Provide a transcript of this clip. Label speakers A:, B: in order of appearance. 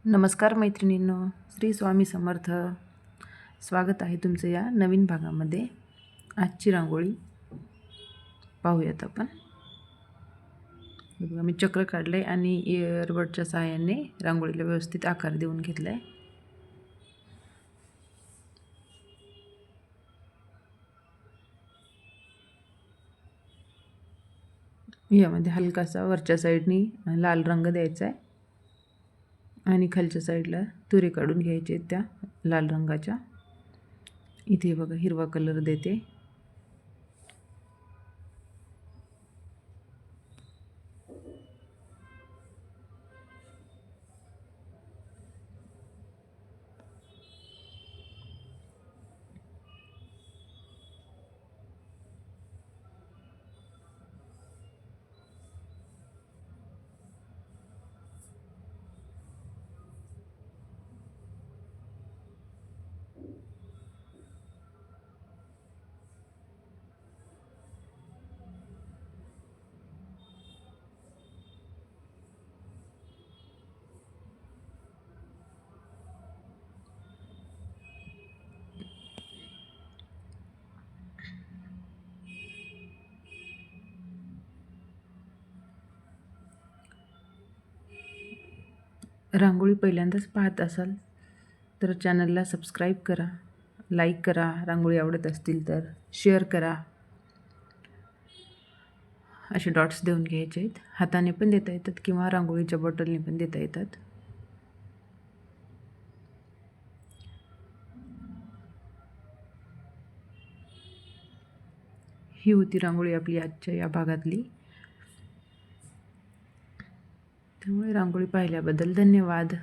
A: नमस्कार मैत्रिणींनो, श्री स्वामी समर्थ. स्वागत आहे तुमचं या नवीन भागामध्ये. आजची रांगोळी पाहूयात आपण. बघा, मी चक्र काढलं आहे आणि इयरबडच्या सहाय्याने रांगोळीला व्यवस्थित आकार देऊन घेतला आहे. यामध्ये हलकासा वरच्या साईडनी लाल रंग द्यायचा आहे आणि खालच्या साईडला तुरे काढून घ्यायचे त्या लाल रंगाच्या. इथे बघा हिरवा कलर देते. रांगोळी पहिल्यांदाच पाहत असाल तर चॅनलला सबस्क्राईब करा, लाईक करा. रांगोळी आवडत असतील तर शेअर करा. असे डॉट्स देऊन घ्यायचे आहेत. हाताने पण देता येतात किंवा रांगोळीच्या बॉटलने पण देता येतात. ही होती रांगोळी आपली आजच्या या भागातली. त्यामुळे रांगोळी पाहिल्याबद्दल धन्यवाद.